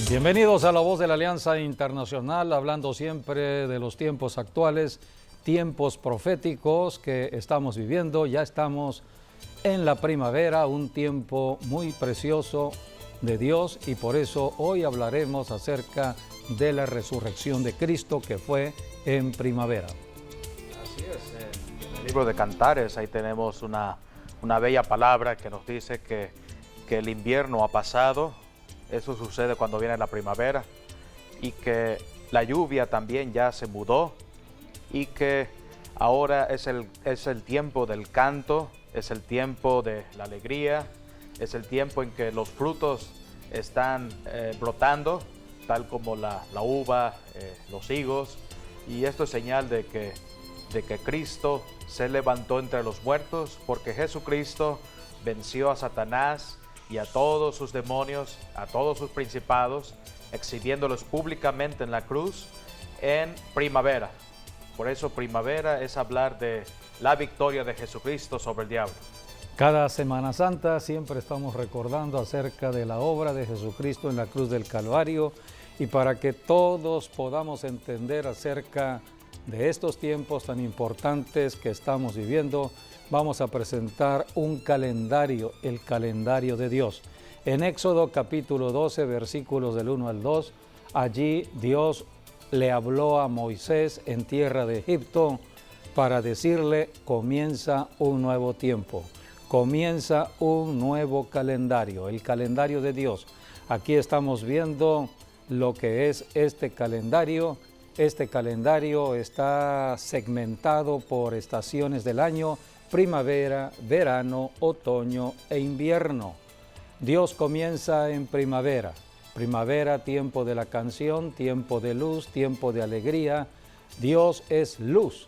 Bienvenidos a La Voz de la Alianza Internacional, hablando siempre de los tiempos actuales, tiempos proféticos que estamos viviendo. Ya estamos en la primavera, un tiempo muy precioso de Dios, y por eso hoy hablaremos acerca de la resurrección de Cristo que fue en primavera. Así es, en el libro de Cantares ahí tenemos una bella palabra que nos dice que el invierno ha pasado. Eso sucede cuando viene la primavera, y que la lluvia también ya se mudó, y que ahora es el tiempo del canto, es el tiempo de la alegría, es el tiempo en que los frutos están brotando, tal como la uva, los higos, y esto es señal de que Cristo se levantó entre los muertos, porque Jesucristo venció a Satanás y a todos sus demonios, a todos sus principados, exhibiéndolos públicamente en la cruz en primavera. Por eso primavera es hablar de la victoria de Jesucristo sobre el diablo. Cada Semana Santa siempre estamos recordando acerca de la obra de Jesucristo en la cruz del Calvario, y para que todos podamos entender acerca de estos tiempos tan importantes que estamos viviendo, vamos a presentar un calendario, el calendario de Dios. En Éxodo capítulo 12, versículos del 1 al 2, allí Dios le habló a Moisés en tierra de Egipto para decirle: comienza un nuevo tiempo, comienza un nuevo calendario, el calendario de Dios. Aquí estamos viendo lo que es este calendario. Este calendario está segmentado por estaciones del año: primavera, verano, otoño e invierno. Dios comienza en primavera. Primavera, tiempo de la canción, tiempo de luz, tiempo de alegría. Dios es luz,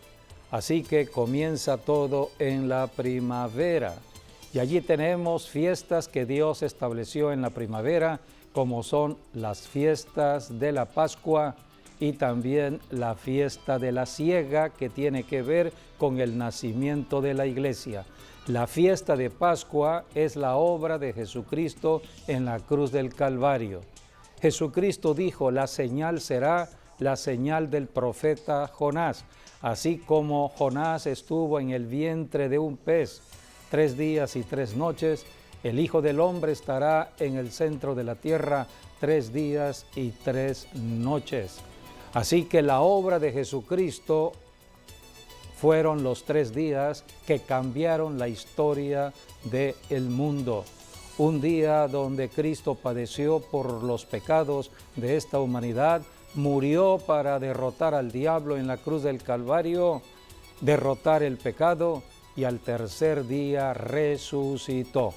así que comienza todo en la primavera. Y allí tenemos fiestas que Dios estableció en la primavera, como son las fiestas de la Pascua y también la fiesta de la siega, que tiene que ver con el nacimiento de la iglesia. La fiesta de Pascua es la obra de Jesucristo en la cruz del Calvario. Jesucristo dijo: la señal será la señal del profeta Jonás. Así como Jonás estuvo en el vientre de un pez 3 días y 3 noches, el Hijo del Hombre estará en el centro de la tierra 3 días y 3 noches. Así que la obra de Jesucristo fueron los 3 días que cambiaron la historia del mundo. Un día donde Cristo padeció por los pecados de esta humanidad, murió para derrotar al diablo en la cruz del Calvario, derrotar el pecado, y al tercer día resucitó.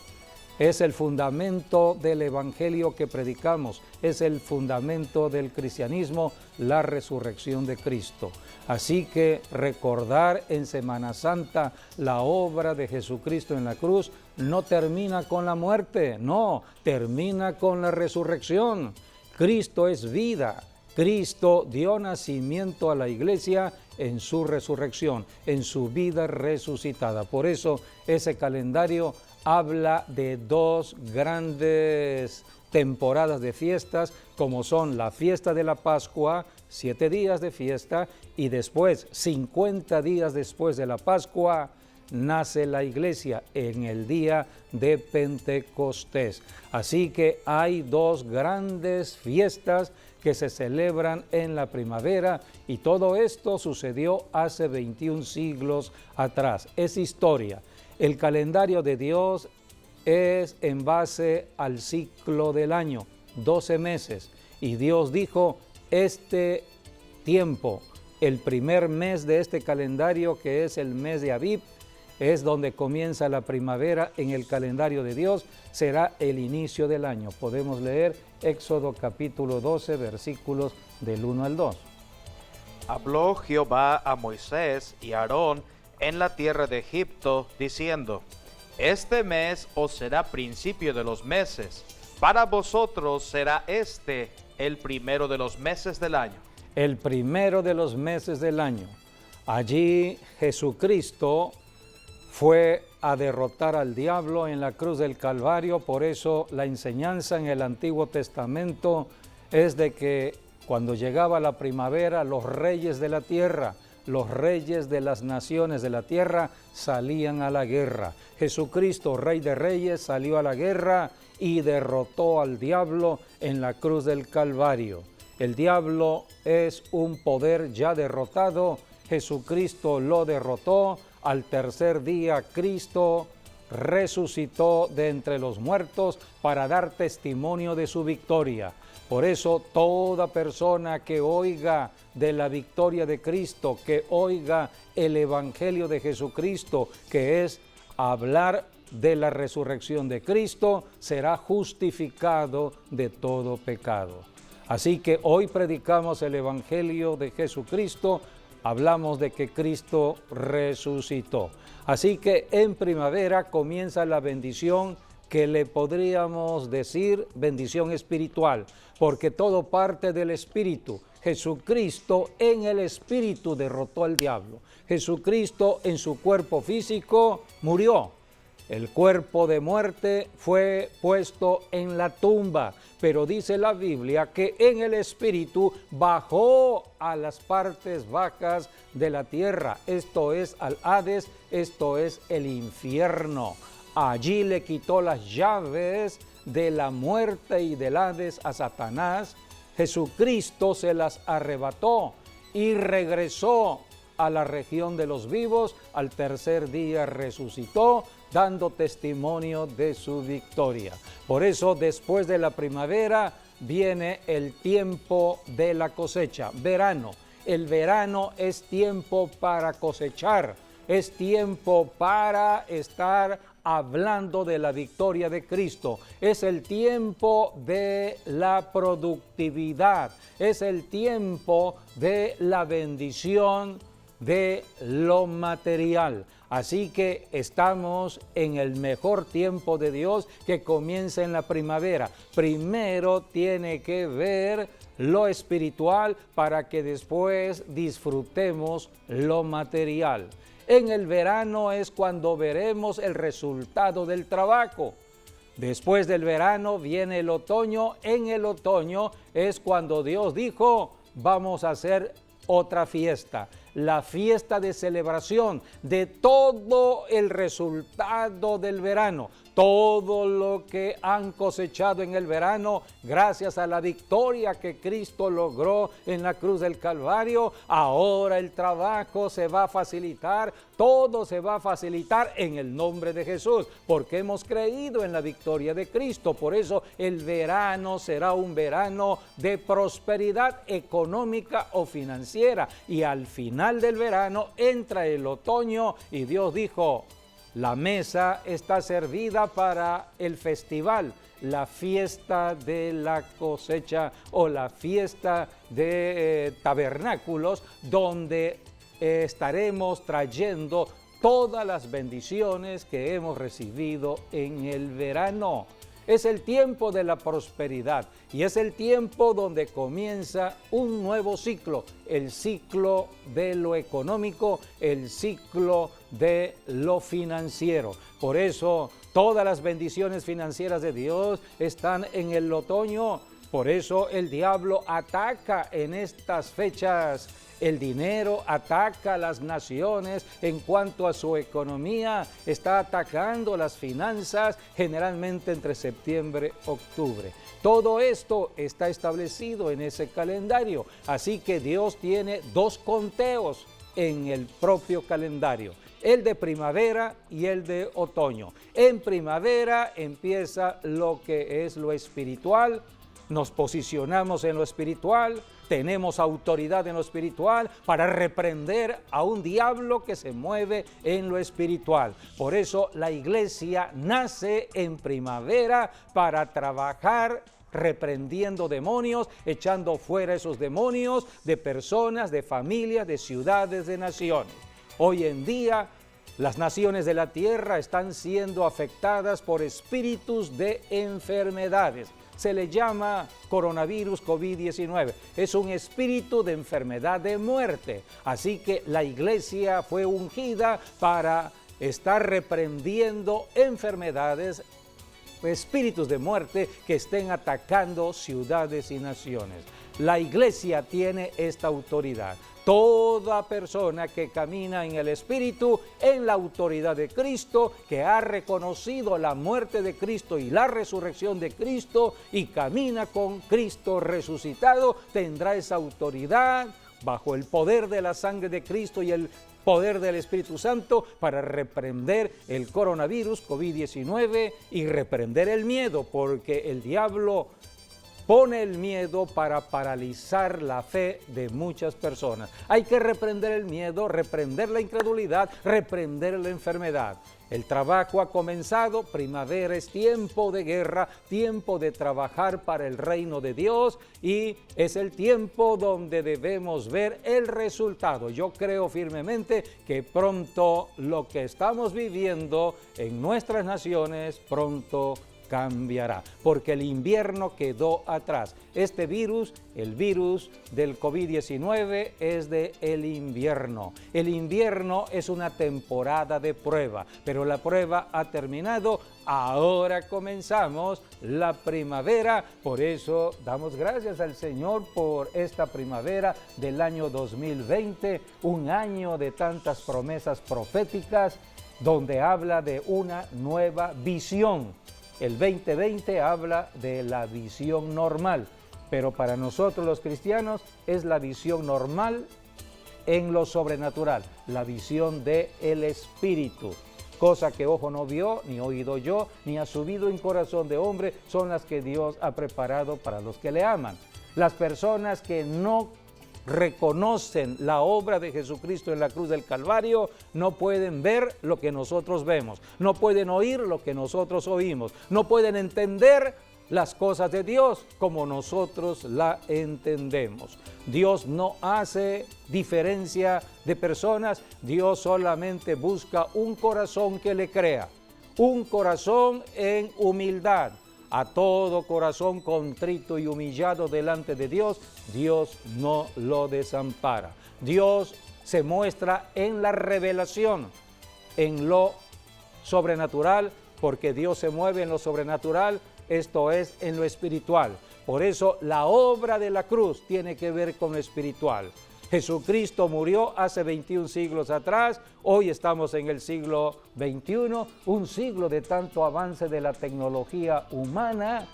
Es el fundamento del evangelio que predicamos, es el fundamento del cristianismo, la resurrección de Cristo. Así que recordar en Semana Santa la obra de Jesucristo en la cruz no termina con la muerte, no, termina con la resurrección. Cristo es vida. Cristo dio nacimiento a la iglesia en su resurrección, en su vida resucitada. Por eso ese calendario habla de 2 grandes temporadas de fiestas, como son la fiesta de la Pascua, 7 días de fiesta, y después, 50 días después de la Pascua, nace la iglesia en el día de Pentecostés. Así que hay 2 grandes fiestas que se celebran en la primavera, y todo esto sucedió hace 21 siglos atrás. Es historia. El calendario de Dios es en base al ciclo del año, 12 meses. Y Dios dijo: este tiempo, el primer mes de este calendario, que es el mes de Abib, es donde comienza la primavera en el calendario de Dios, será el inicio del año. Podemos leer Éxodo capítulo 12, versículos del 1 al 2. Habló Jehová a Moisés y a Aarón en la tierra de Egipto, diciendo: este mes os será principio de los meses, para vosotros será este el primero de los meses del año. El primero de los meses del año. Allí Jesucristo fue a derrotar al diablo en la cruz del Calvario. Por eso la enseñanza en el Antiguo Testamento es de que cuando llegaba la primavera, los reyes de la tierra, los reyes de las naciones de la tierra salían a la guerra. Jesucristo, Rey de Reyes, salió a la guerra y derrotó al diablo en la cruz del Calvario. El diablo es un poder ya derrotado. Jesucristo lo derrotó. Al tercer día, Cristo resucitó de entre los muertos para dar testimonio de su victoria. Por eso, toda persona que oiga de la victoria de Cristo, que oiga el Evangelio de Jesucristo, que es hablar de la resurrección de Cristo, será justificado de todo pecado. Así que hoy predicamos el Evangelio de Jesucristo, hablamos de que Cristo resucitó. Así que en primavera comienza la bendición que le podríamos decir bendición espiritual, porque todo parte del Espíritu. Jesucristo en el Espíritu derrotó al diablo. Jesucristo en su cuerpo físico murió. El cuerpo de muerte fue puesto en la tumba, pero dice la Biblia que en el Espíritu bajó a las partes bajas de la tierra, esto es al Hades, esto es el infierno. Allí le quitó las llaves de la muerte y del Hades a Satanás. Jesucristo se las arrebató y regresó a la región de los vivos. Al tercer día resucitó, dando testimonio de su victoria. Por eso, después de la primavera, viene el tiempo de la cosecha, verano. El verano es tiempo para cosechar, es tiempo para estar hablando de la victoria de Cristo. Es el tiempo de la productividad, es el tiempo de la bendición de lo material. Así que estamos en el mejor tiempo de Dios, que comienza en la primavera. Primero tiene que ver lo espiritual para que después disfrutemos lo material. En el verano es cuando veremos el resultado del trabajo. Después del verano viene el otoño. En el otoño es cuando Dios dijo, vamos a hacer otra fiesta, la fiesta de celebración de todo el resultado del verano, todo lo que han cosechado en el verano gracias a la victoria que Cristo logró en la cruz del Calvario. Ahora el trabajo se va a facilitar, todo se va a facilitar en el nombre de Jesús, porque hemos creído en la victoria de Cristo. Por eso el verano será un verano de prosperidad económica o financiera, y al final del verano entra el otoño y Dios dijo, la mesa está servida para el festival, la fiesta de la cosecha o la fiesta de tabernáculos, donde estaremos trayendo todas las bendiciones que hemos recibido en el verano. Es el tiempo de la prosperidad y es el tiempo donde comienza un nuevo ciclo, el ciclo de lo económico, el ciclo de lo financiero. Por eso todas las bendiciones financieras de Dios están en el otoño. Por eso el diablo ataca en estas fechas. El dinero ataca a las naciones en cuanto a su economía, está atacando las finanzas generalmente entre septiembre y octubre. Todo esto está establecido en ese calendario, así que Dios tiene dos conteos en el propio calendario, el de primavera y el de otoño. En primavera empieza lo que es lo espiritual, nos posicionamos en lo espiritual, tenemos autoridad en lo espiritual para reprender a un diablo que se mueve en lo espiritual. Por eso la iglesia nace en primavera para trabajar reprendiendo demonios, echando fuera esos demonios de personas, de familias, de ciudades, de naciones. Hoy en día las naciones de la tierra están siendo afectadas por espíritus de enfermedades. Se le llama coronavirus COVID-19. Es un espíritu de enfermedad de muerte. Así que la iglesia fue ungida para estar reprendiendo enfermedades espíritus de muerte que estén atacando ciudades y naciones. La iglesia tiene esta autoridad. Toda persona que camina en el Espíritu, en la autoridad de Cristo, que ha reconocido la muerte de Cristo y la resurrección de Cristo y camina con Cristo resucitado, tendrá esa autoridad bajo el poder de la sangre de Cristo y el poder del Espíritu Santo para reprender el coronavirus, COVID-19, y reprender el miedo, porque el diablo pone el miedo para paralizar la fe de muchas personas. Hay que reprender el miedo, reprender la incredulidad, reprender la enfermedad. El trabajo ha comenzado, primavera es tiempo de guerra, tiempo de trabajar para el reino de Dios y es el tiempo donde debemos ver el resultado. Yo creo firmemente que pronto lo que estamos viviendo en nuestras naciones pronto cambiará, porque el invierno quedó atrás. Este virus, el virus del COVID-19, es del invierno. El invierno es una temporada de prueba, pero la prueba ha terminado. Ahora comenzamos la primavera. Por eso damos gracias al Señor por esta primavera del año 2020, un año de tantas promesas proféticas, donde habla de una nueva visión. El 2020 habla de la visión normal, pero para nosotros los cristianos es la visión normal en lo sobrenatural, la visión del Espíritu. Cosa que ojo no vio, ni oído yo, ni ha subido en corazón de hombre, son las que Dios ha preparado para los que le aman. Las personas que no reconocen la obra de Jesucristo en la cruz del Calvario, no pueden ver lo que nosotros vemos, no pueden oír lo que nosotros oímos, no pueden entender las cosas de Dios como nosotros la entendemos. Dios no hace diferencia de personas, Dios solamente busca un corazón que le crea, un corazón en humildad. A todo corazón contrito y humillado delante de Dios, Dios no lo desampara. Dios se muestra en la revelación, en lo sobrenatural, porque Dios se mueve en lo sobrenatural, esto es, en lo espiritual. Por eso la obra de la cruz tiene que ver con lo espiritual. Jesucristo murió hace 21 siglos atrás, hoy estamos en el siglo XXI, un siglo de tanto avance de la tecnología humana,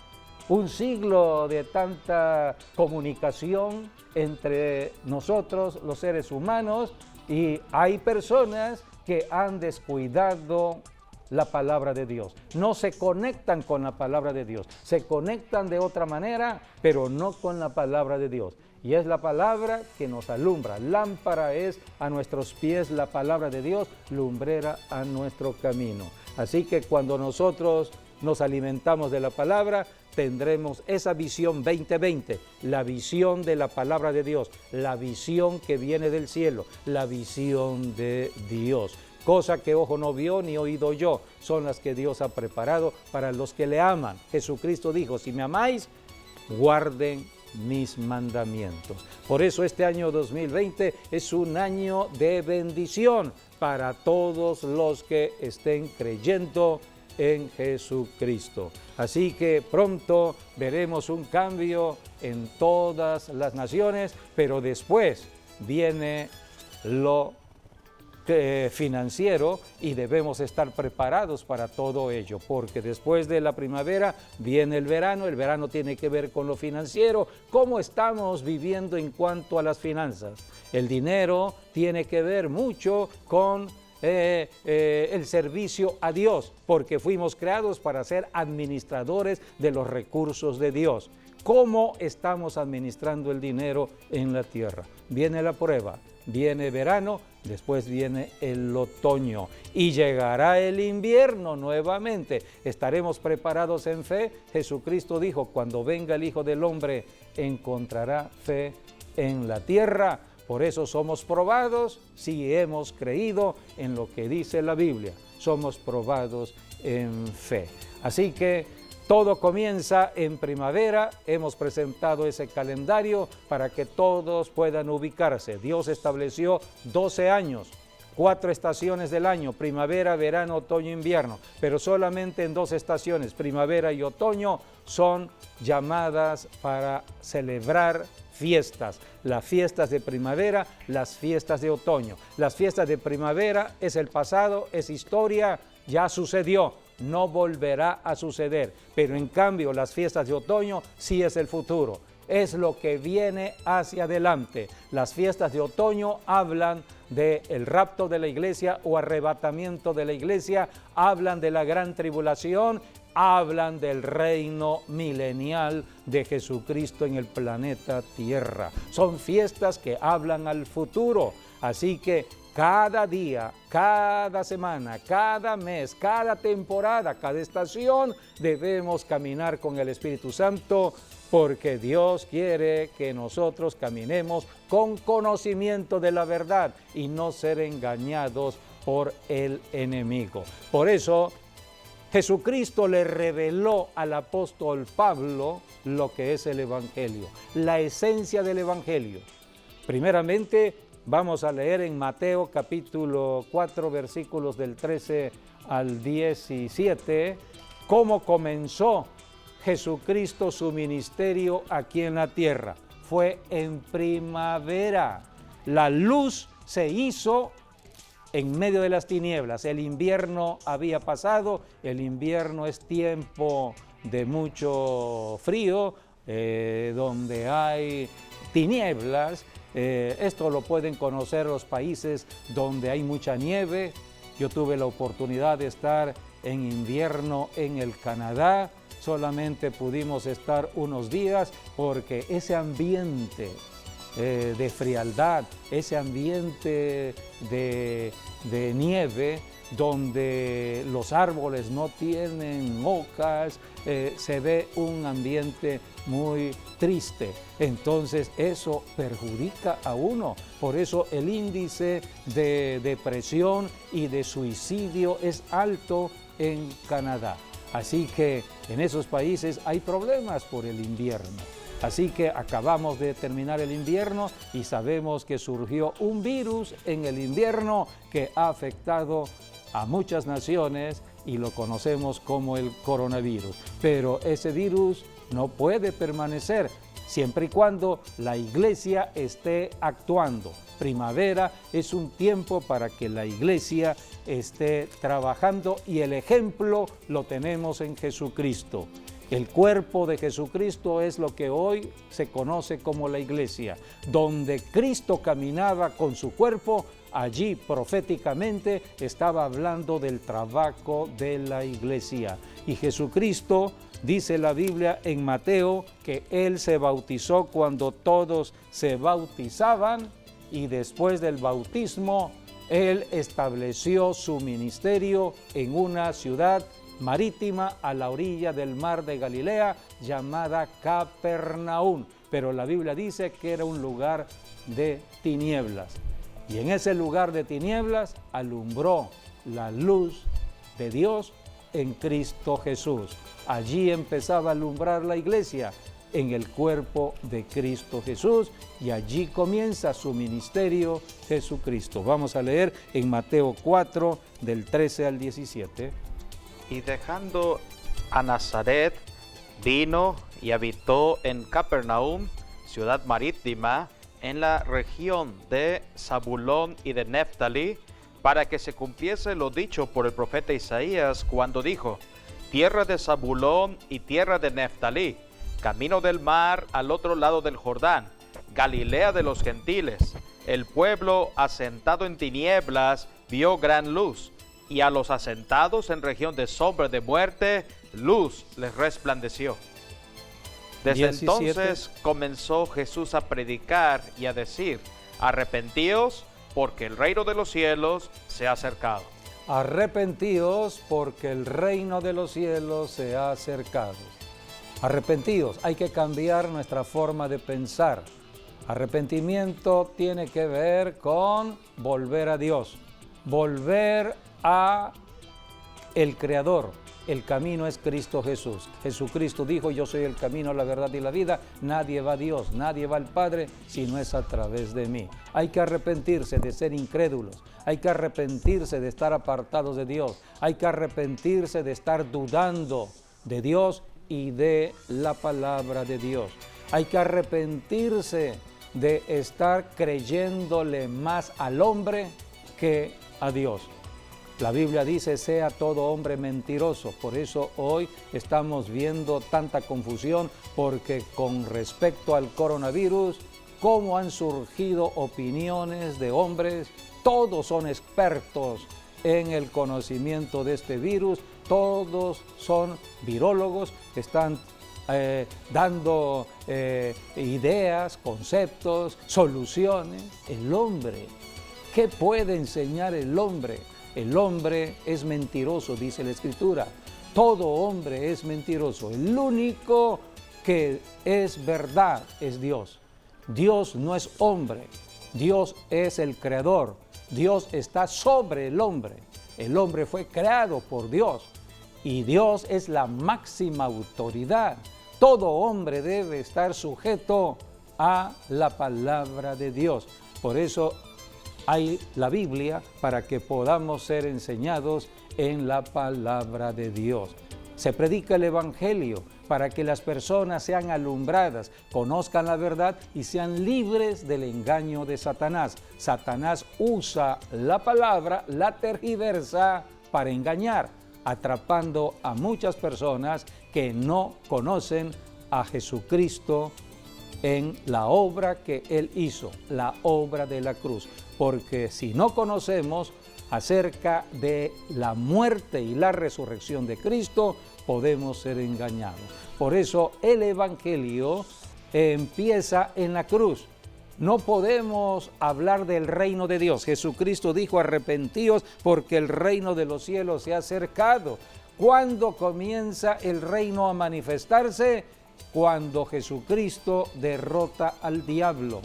un siglo de tanta comunicación entre nosotros, los seres humanos, y hay personas que han descuidado la palabra de Dios. No se conectan con la palabra de Dios, se conectan de otra manera, pero no con la palabra de Dios. Y es la palabra que nos alumbra. Lámpara es a nuestros pies la palabra de Dios, lumbrera a nuestro camino. Así que cuando nosotros nos alimentamos de la palabra, tendremos esa visión 2020, la visión de la palabra de Dios, la visión que viene del cielo, la visión de Dios. Cosa que ojo no vio ni oído yo, son las que Dios ha preparado para los que le aman. Jesucristo dijo, si me amáis, guarden mis mandamientos. Por eso este año 2020 es un año de bendición para todos los que estén creyendo en Jesucristo. Así que pronto veremos un cambio en todas las naciones, pero después viene lo financiero y debemos estar preparados para todo ello, porque después de la primavera viene el verano tiene que ver con lo financiero, cómo estamos viviendo en cuanto a las finanzas. El dinero tiene que ver mucho con el servicio a Dios, porque fuimos creados para ser administradores de los recursos de Dios. ¿Cómo estamos administrando el dinero en la tierra? Viene la prueba, viene verano, después viene el otoño y llegará el invierno nuevamente. ¿Estaremos preparados en fe? Jesucristo dijo, cuando venga el Hijo del Hombre, ¿encontrará fe en la tierra? Por eso somos probados si hemos creído en lo que dice la Biblia. Somos probados en fe. Así que todo comienza en primavera, hemos presentado ese calendario para que todos puedan ubicarse. Dios estableció 12 años 4 estaciones del año, primavera, verano, otoño, invierno, pero solamente en 2 estaciones, primavera y otoño, son llamadas para celebrar fiestas. Las fiestas de primavera, las fiestas de otoño. Las fiestas de primavera es el pasado, es historia, ya sucedió, no volverá a suceder. Pero en cambio las fiestas de otoño sí es el futuro, es lo que viene hacia adelante. Las fiestas de otoño hablan del rapto de la iglesia o arrebatamiento de la iglesia, hablan de la gran tribulación, hablan del reino milenial de Jesucristo en el planeta Tierra. Son fiestas que hablan al futuro, así que cada día, cada semana, cada mes, cada temporada, cada estación, debemos caminar con el Espíritu Santo, porque Dios quiere que nosotros caminemos con conocimiento de la verdad y no ser engañados por el enemigo. Por eso, Jesucristo le reveló al apóstol Pablo lo que es el Evangelio, la esencia del Evangelio. Primeramente, vamos a leer en Mateo capítulo 4, versículos del 13 al 17, cómo comenzó Jesucristo su ministerio aquí en la tierra. Fue en primavera. La luz se hizo en medio de las tinieblas. El invierno había pasado, el invierno es tiempo de mucho frío, donde hay tinieblas. Esto lo pueden conocer los países donde hay mucha nieve. Yo tuve la oportunidad de estar en invierno en el Canadá. Solamente pudimos estar unos días porque ese ambiente de frialdad, ese ambiente de nieve, donde los árboles no tienen hojas, se ve un ambiente muy triste. Entonces eso perjudica a uno. Por eso el índice de depresión y de suicidio es alto en Canadá. Así que en esos países hay problemas por el invierno. Así que acabamos de terminar el invierno y sabemos que surgió un virus en el invierno que ha afectado a muchas naciones y lo conocemos como el coronavirus. Pero ese virus no puede permanecer siempre y cuando la iglesia esté actuando. Primavera es un tiempo para que la iglesia esté trabajando y el ejemplo lo tenemos en Jesucristo. El cuerpo de Jesucristo es lo que hoy se conoce como la iglesia. Donde Cristo caminaba con su cuerpo, allí proféticamente estaba hablando del trabajo de la iglesia. Y Jesucristo, dice la Biblia en Mateo, que Él se bautizó cuando todos se bautizaban y después del bautismo Él estableció su ministerio en una ciudad marítima a la orilla del mar de Galilea llamada Capernaum, pero la Biblia dice que era un lugar de tinieblas y en ese lugar de tinieblas alumbró la luz de Dios en Cristo Jesús. Allí empezaba a alumbrar la iglesia en el cuerpo de Cristo Jesús y allí comienza su ministerio Jesucristo. Vamos a leer en Mateo 4 del 13 al 17. Y dejando a Nazaret, vino y habitó en Capernaum, ciudad marítima, en la región de Zabulón y de Neftalí, para que se cumpliese lo dicho por el profeta Isaías cuando dijo: tierra de Zabulón y tierra de Neftalí, camino del mar al otro lado del Jordán, Galilea de los gentiles. El pueblo asentado en tinieblas vio gran luz, y a los asentados en región de sombra de muerte, luz les resplandeció. Desde 17. Entonces comenzó Jesús a predicar y a decir: arrepentíos, porque el reino de los cielos se ha acercado. Arrepentíos, porque el reino de los cielos se ha acercado. Arrepentíos, hay que cambiar nuestra forma de pensar. Arrepentimiento tiene que ver con volver a Dios, volver a el Creador, El camino es Cristo Jesús. Jesucristo dijo, yo soy el camino, la verdad y la vida. Nadie va a Dios, nadie va al Padre si no es a través de mí. Hay que arrepentirse de ser incrédulos. Hay que arrepentirse de estar apartados de Dios. Hay que arrepentirse de estar dudando de Dios y de la palabra de Dios. Hay que arrepentirse de estar creyéndole más al hombre que a Dios. La Biblia dice, sea todo hombre mentiroso. Por eso hoy estamos viendo tanta confusión, porque con respecto al coronavirus, cómo han surgido opiniones de hombres, todos son expertos en el conocimiento de este virus, todos son virólogos, están dando ideas, conceptos, soluciones. El hombre, ¿qué puede enseñar el hombre? El hombre es mentiroso, dice la Escritura. Todo hombre es mentiroso. El único que es verdad es Dios. Dios no es hombre. Dios es el creador. Dios está sobre el hombre. El hombre fue creado por Dios y Dios es la máxima autoridad. Todo hombre debe estar sujeto a la palabra de Dios. Por eso hay la Biblia, para que podamos ser enseñados en la palabra de Dios. Se predica el Evangelio para que las personas sean alumbradas, conozcan la verdad y sean libres del engaño de Satanás. Satanás usa la palabra, la tergiversa para engañar, atrapando a muchas personas que no conocen a Jesucristo en la obra que Él hizo, la obra de la cruz. Porque si no conocemos acerca de la muerte y la resurrección de Cristo, podemos ser engañados. Por eso el Evangelio empieza en la cruz. No podemos hablar del reino de Dios. Jesucristo dijo, arrepentíos porque el reino de los cielos se ha acercado. ¿Cuándo comienza el reino a manifestarse? Cuando Jesucristo derrota al diablo.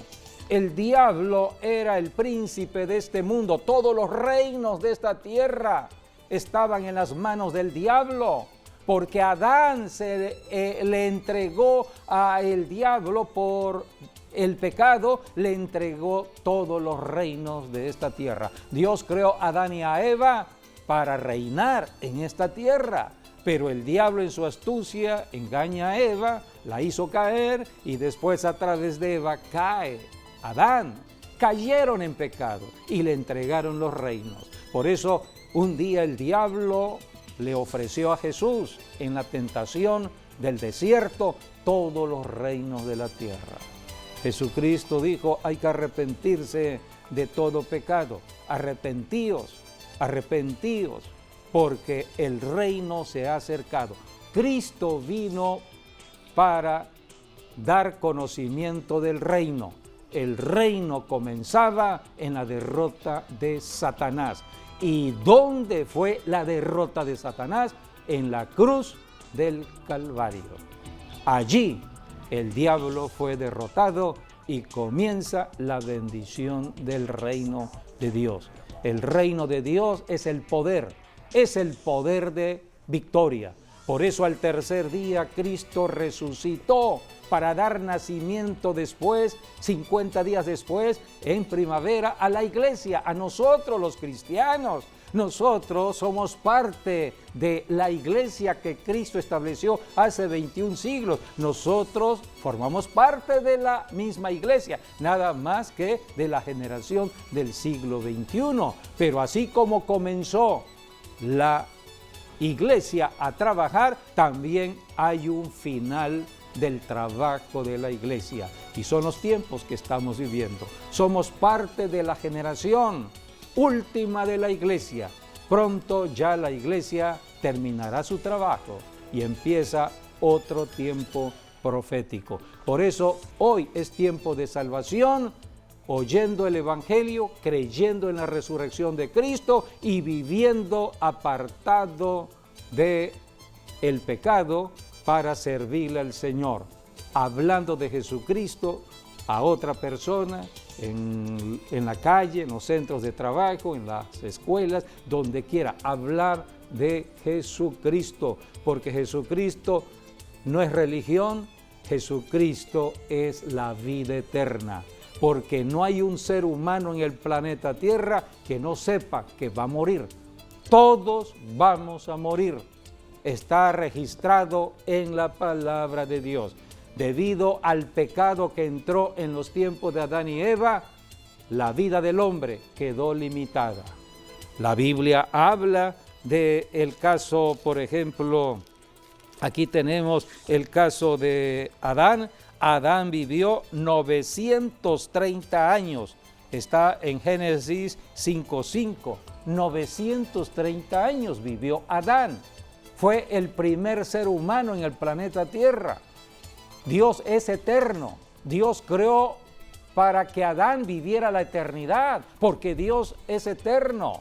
El diablo era el príncipe de este mundo. Todos los reinos de esta tierra estaban en las manos del diablo, porque Adán le entregó al diablo por el pecado, le entregó todos los reinos de esta tierra. Dios creó a Adán y a Eva para reinar en esta tierra, pero el diablo en su astucia engaña a Eva, la hizo caer y después a través de Eva cae Adán. Cayeron en pecado y le entregaron los reinos. Por eso un día el diablo le ofreció a Jesús en la tentación del desierto todos los reinos de la tierra. Jesucristo dijo, hay que arrepentirse de todo pecado. Arrepentíos, arrepentíos, porque el reino se ha acercado. Cristo vino para dar conocimiento del reino. El reino comenzaba en la derrota de Satanás. ¿Y dónde fue la derrota de Satanás? En la cruz del Calvario. Allí el diablo fue derrotado y comienza la bendición del reino de Dios. El reino de Dios es el poder de victoria. Por eso al tercer día Cristo resucitó para dar nacimiento después, 50 días después, en primavera, a la iglesia, a nosotros los cristianos. Nosotros somos parte de la iglesia que Cristo estableció hace 21 siglos. Nosotros formamos parte de la misma iglesia, nada más que de la generación del siglo XXI. Pero así como comenzó la iglesia a trabajar, también hay un final del trabajo de la iglesia. Y son los tiempos que estamos viviendo. Somos parte de la generación última de la iglesia. Pronto ya la iglesia terminará su trabajo y empieza otro tiempo profético. Por eso hoy es tiempo de salvación, oyendo el Evangelio, creyendo en la resurrección de Cristo y viviendo apartado de el pecado para servirle al Señor, hablando de Jesucristo a otra persona en la calle, en los centros de trabajo, en las escuelas, donde quiera, hablar de Jesucristo, porque Jesucristo no es religión, Jesucristo es la vida eterna, porque no hay un ser humano en el planeta Tierra que no sepa que va a morir. Todos vamos a morir. Está registrado en la palabra de Dios. Debido al pecado que entró en los tiempos de Adán y Eva, la vida del hombre quedó limitada. La Biblia habla del caso, por ejemplo, aquí tenemos el caso de Adán. Adán vivió 930 años. Está en Génesis 5:5. 930 años vivió Adán. Fue el primer ser humano en el planeta Tierra. Dios es eterno. Dios creó para que Adán viviera la eternidad, porque Dios es eterno.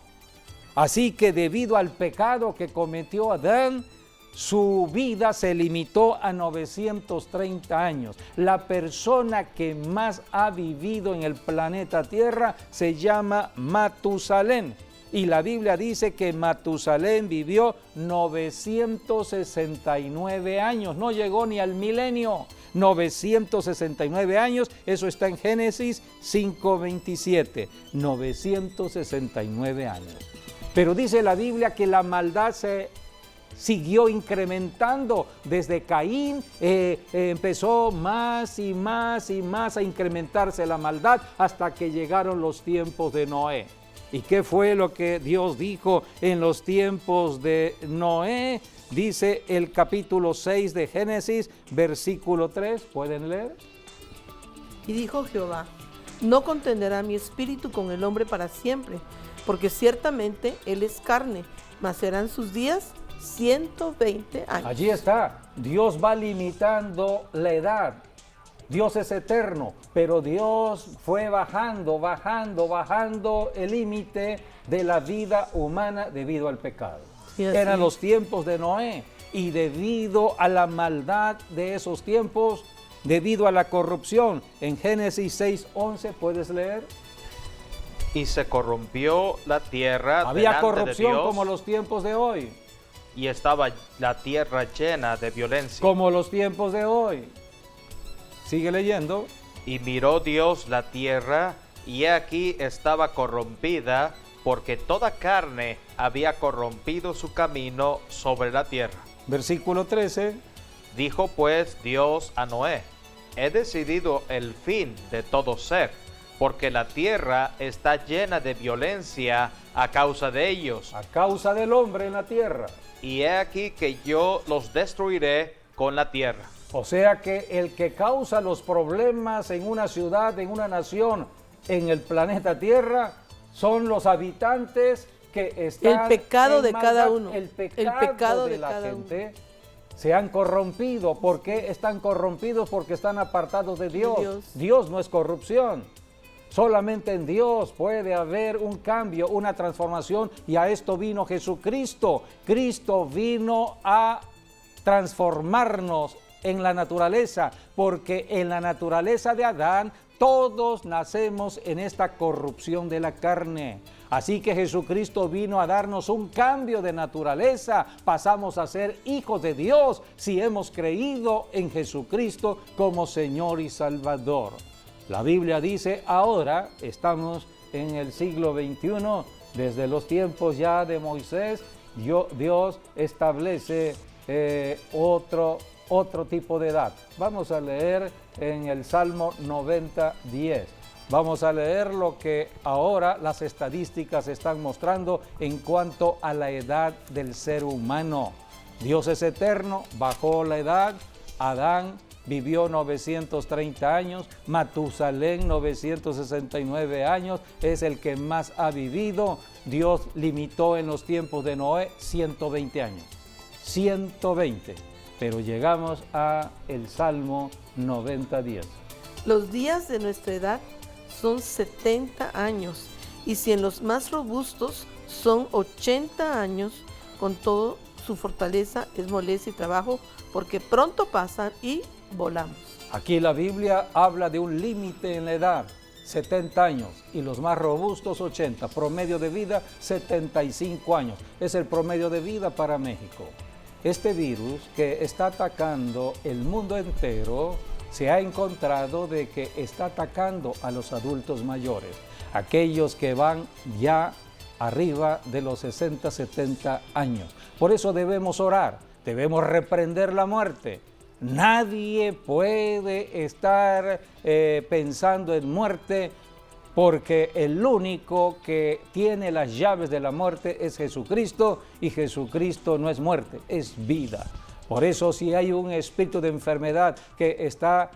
Así que debido al pecado que cometió Adán, su vida se limitó a 930 años. La persona que más ha vivido en el planeta Tierra se llama Matusalén. Y la Biblia dice que Matusalén vivió 969 años, no llegó ni al milenio. 969 años, eso está en Génesis 5:27, 969 años. Pero dice la Biblia que la maldad se siguió incrementando. Desde Caín empezó más y más y más a incrementarse la maldad hasta que llegaron los tiempos de Noé. ¿Y qué fue lo que Dios dijo en los tiempos de Noé? Dice el capítulo 6 de Génesis, versículo 3. ¿Pueden leer? Y dijo Jehová: no contenderá mi espíritu con el hombre para siempre, porque ciertamente él es carne, mas serán sus días 120 años. Allí está. Dios va limitando la edad. Dios es eterno, pero Dios fue bajando el límite de la vida humana debido al pecado. Sí, eran los tiempos de Noé, y debido a la maldad de esos tiempos, debido a la corrupción, en Génesis 6:11, ¿puedes leer? Y se corrompió la tierra. Había corrupción como los tiempos de hoy. Y estaba la tierra llena de violencia. Como los tiempos de hoy. Sigue leyendo. Y miró Dios la tierra, y he aquí estaba corrompida, porque toda carne había corrompido su camino sobre la tierra. Versículo 13. Dijo pues Dios a Noé: he decidido el fin de todo ser, porque la tierra está llena de violencia a causa de ellos. A causa del hombre en la tierra. Y he aquí que yo los destruiré con la tierra. O sea que el que causa los problemas en una ciudad, en una nación, en el planeta Tierra, son los habitantes que están el pecado en de maldad. cada uno. El pecado de la gente. Se han corrompido. ¿Por qué están corrompidos? Porque están apartados de Dios. Dios no es corrupción. Solamente en Dios puede haber un cambio, una transformación, y a esto vino Jesucristo. Cristo vino a transformarnos en la naturaleza, porque en la naturaleza de Adán todos nacemos en esta corrupción de la carne. Así que Jesucristo vino a darnos un cambio de naturaleza. Pasamos a ser hijos de Dios si hemos creído en Jesucristo como Señor y Salvador. La Biblia dice, ahora estamos en el siglo XXI, desde los tiempos ya de Moisés, Dios establece otro tipo de edad. Vamos a leer en el Salmo 90:10. Vamos a leer lo que ahora las estadísticas están mostrando en cuanto a la edad del ser humano. Dios es eterno, bajó la edad. Adán vivió 930 años, Matusalén 969 años, es el que más ha vivido. Dios limitó en los tiempos de Noé 120 años. 120. Pero llegamos a el Salmo 90:10. Los días de nuestra edad son 70 años, y si en los más robustos son 80 años, con todo su fortaleza es molestia y trabajo, porque pronto pasan y volamos. Aquí la Biblia habla de un límite en la edad. 70 años y los más robustos 80, promedio de vida 75 años. Es el promedio de vida para México. Este virus que está atacando el mundo entero, se ha encontrado de que está atacando a los adultos mayores, aquellos que van ya arriba de los 60, 70 años. Por eso debemos orar, debemos reprender la muerte. Nadie puede estar pensando en muerte, porque el único que tiene las llaves de la muerte es Jesucristo, y Jesucristo no es muerte, es vida. Por eso, si hay un espíritu de enfermedad que está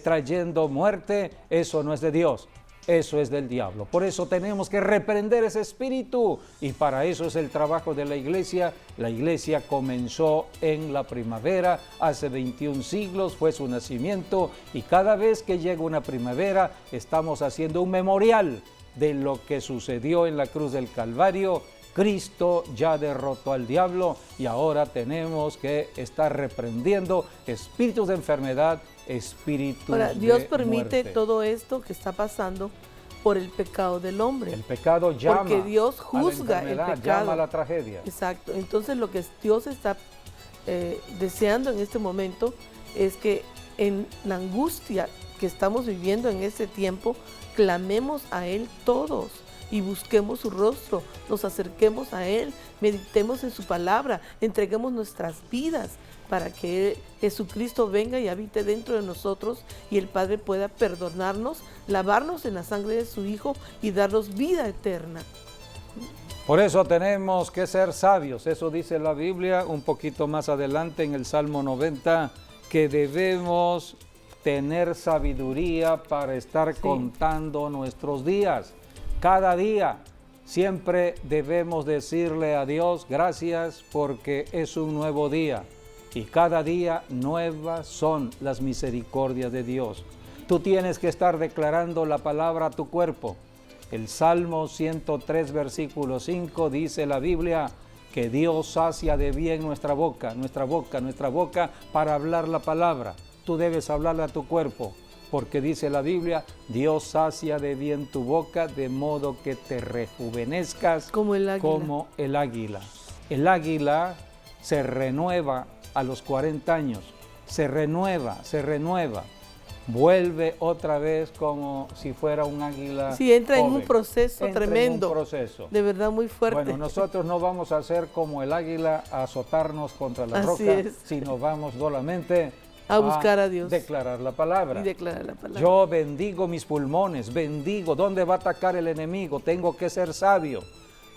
trayendo muerte, eso no es de Dios, eso es del diablo. Por eso tenemos que reprender ese espíritu, y para eso es el trabajo de la iglesia. La iglesia comenzó en la primavera, hace 21 siglos fue su nacimiento, y cada vez que llega una primavera estamos haciendo un memorial de lo que sucedió en la cruz del Calvario. Cristo ya derrotó al diablo, y ahora tenemos que estar reprendiendo espíritus de enfermedad, espíritus Ahora, Dios de permite muerte. todo esto que está pasando por el pecado del hombre. El pecado llama, porque Dios a la juzga el enfermedad, pecado. llama a la tragedia. Exacto. Entonces lo que Dios está deseando en este momento es que en la angustia que estamos viviendo en este tiempo, clamemos a Él todos y busquemos su rostro, nos acerquemos a Él, meditemos en su palabra, entreguemos nuestras vidas para que Jesucristo venga y habite dentro de nosotros, y el Padre pueda perdonarnos, lavarnos en la sangre de su Hijo y darnos vida eterna. Por eso tenemos que ser sabios. Eso dice la Biblia un poquito más adelante en el Salmo 90, que debemos tener sabiduría para estar contando nuestros días. Cada día siempre debemos decirle a Dios gracias, porque es un nuevo día, y cada día nuevas son las misericordias de Dios. Tú tienes que estar declarando la palabra a tu cuerpo. El Salmo 103, versículo 5 dice la Biblia que Dios sacia de bien nuestra boca para hablar la palabra. Tú debes hablarle a tu cuerpo, porque dice la Biblia, Dios sacia de bien tu boca, de modo que te rejuvenezcas como el águila. Como el águila. El águila se renueva a los 40 años, se renueva, vuelve otra vez como si fuera un águila. Sí, entra joven. en un proceso tremendo, en un proceso. de verdad muy fuerte. Bueno, nosotros no vamos a ser como el águila, a azotarnos contra la Así roca, es. sino vamos solamente a buscar a Dios. Declarar la palabra. Y declarar la palabra. Yo bendigo mis pulmones, bendigo. ¿Dónde va a atacar el enemigo? Tengo que ser sabio.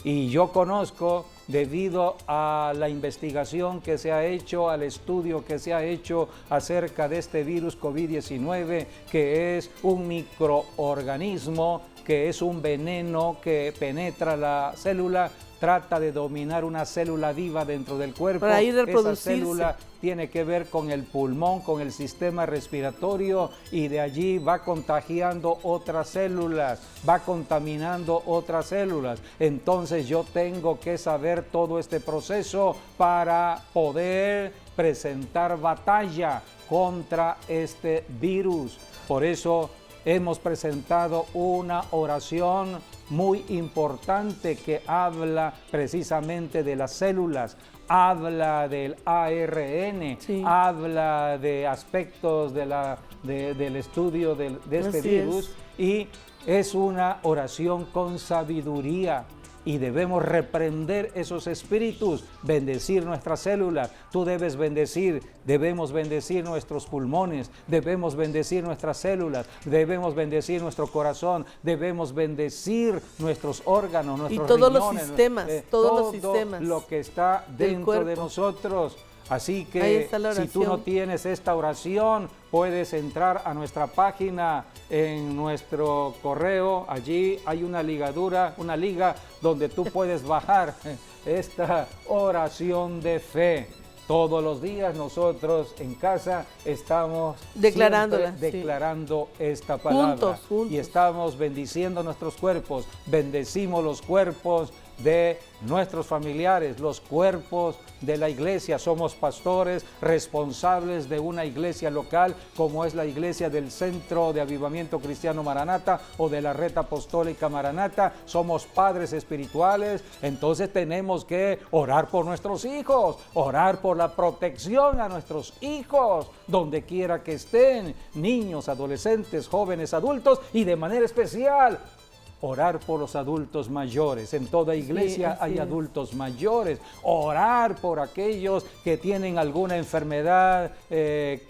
Y yo conozco, debido a la investigación que se ha hecho, al estudio que se ha hecho acerca de este virus COVID-19, que es un microorganismo, que es un veneno que penetra la célula, trata de dominar una célula viva dentro del cuerpo. Para ir a Esa reproducirse. célula tiene que ver con el pulmón, con el sistema respiratorio, y de allí va contagiando otras células, va contaminando otras células. Entonces yo tengo que saber todo este proceso para poder presentar batalla contra este virus. Por eso hemos presentado una oración muy importante que habla precisamente de las células, habla del ARN, sí. habla de aspectos del estudio de este Así virus, y es una oración con sabiduría. Y debemos reprender esos espíritus, bendecir nuestras células. Tú debes bendecir, debemos bendecir nuestros pulmones, debemos bendecir nuestras células, debemos bendecir nuestro corazón, debemos bendecir nuestros órganos, nuestros y todos riñones, los sistemas, todos los sistemas lo que está dentro de nosotros. Así que si tú no tienes esta oración, puedes entrar a nuestra página, en nuestro correo. Allí hay una ligadura, una liga donde tú puedes bajar esta oración de fe. Todos los días nosotros en casa estamos declarándola, declarando esta palabra. Juntos. Y estamos bendiciendo nuestros cuerpos. Bendecimos los cuerpos de nuestros familiares, los cuerpos de la iglesia. Somos pastores responsables de una iglesia local, como es la iglesia del Centro de Avivamiento Cristiano Maranata o de la Red Apostólica Maranata. Somos padres espirituales, entonces tenemos que orar por nuestros hijos, orar por la protección a nuestros hijos, donde quiera que estén, niños, adolescentes, jóvenes, adultos, y de manera especial orar por los adultos mayores. En toda iglesia hay adultos mayores. Orar por aquellos que tienen alguna enfermedad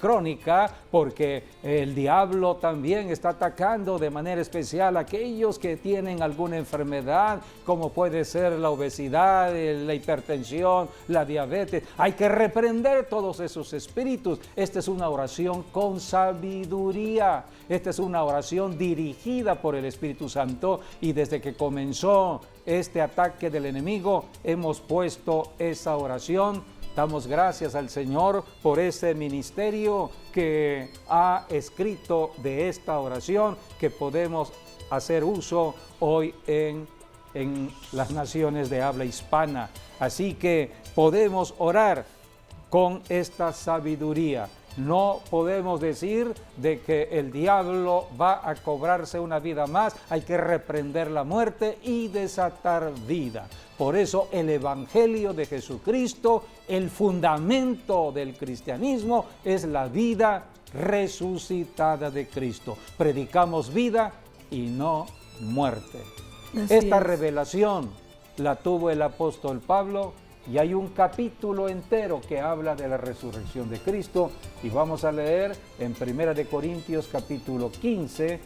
crónica, porque el diablo también está atacando de manera especial a aquellos que tienen alguna enfermedad, como puede ser la obesidad, la hipertensión, la diabetes. Hay que reprender todos esos espíritus. Esta es una oración con sabiduría. Esta es una oración dirigida por el Espíritu Santo, y desde que comenzó este ataque del enemigo hemos puesto esa oración. Damos gracias al Señor por ese ministerio que ha escrito de esta oración, que podemos hacer uso hoy en las naciones de habla hispana. Así que podemos orar con esta sabiduría. No podemos decir de que el diablo va a cobrarse una vida más. Hay que reprender la muerte y desatar vida. Por eso el Evangelio de Jesucristo, el fundamento del cristianismo, es la vida resucitada de Cristo. Predicamos vida y no muerte. Esta revelación la tuvo el apóstol Pablo, y hay un capítulo entero que habla de la resurrección de Cristo, y vamos a leer en 1 de Corintios capítulo 15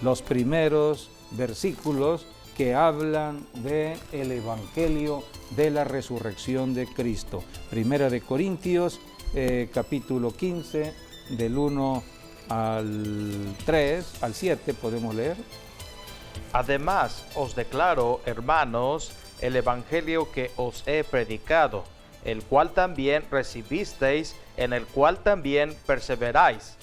los primeros versículos que hablan del Evangelio de la resurrección de Cristo. 1 de Corintios capítulo 15 del 1 al 3, al 7 podemos leer. Además os declaro, hermanos, el evangelio que os he predicado, el cual también recibisteis, en el cual también perseveráis,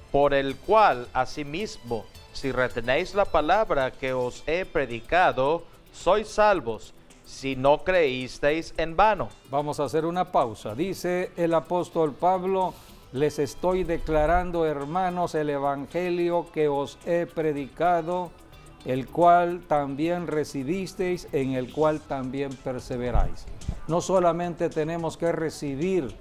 por el cual asimismo, si retenéis la palabra que os he predicado, sois salvos, si no creísteis en vano. Vamos a hacer una pausa. Dice el apóstol Pablo: les estoy declarando, hermanos, el evangelio que os he predicado, el cual también recibisteis, en el cual también perseveráis. No solamente tenemos que recibir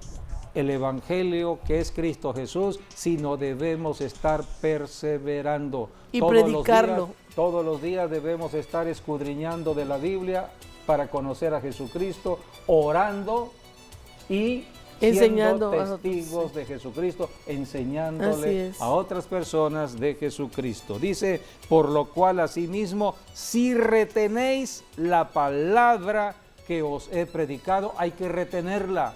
el Evangelio que es Cristo Jesús, sino debemos estar perseverando. Y predicarlo. Todos los días debemos estar escudriñando de la Biblia para conocer a Jesucristo, orando y enseñando testigos de Jesucristo, enseñándole a otras personas de Jesucristo. Dice: por lo cual asimismo, si retenéis la palabra que os he predicado. Hay que retenerla.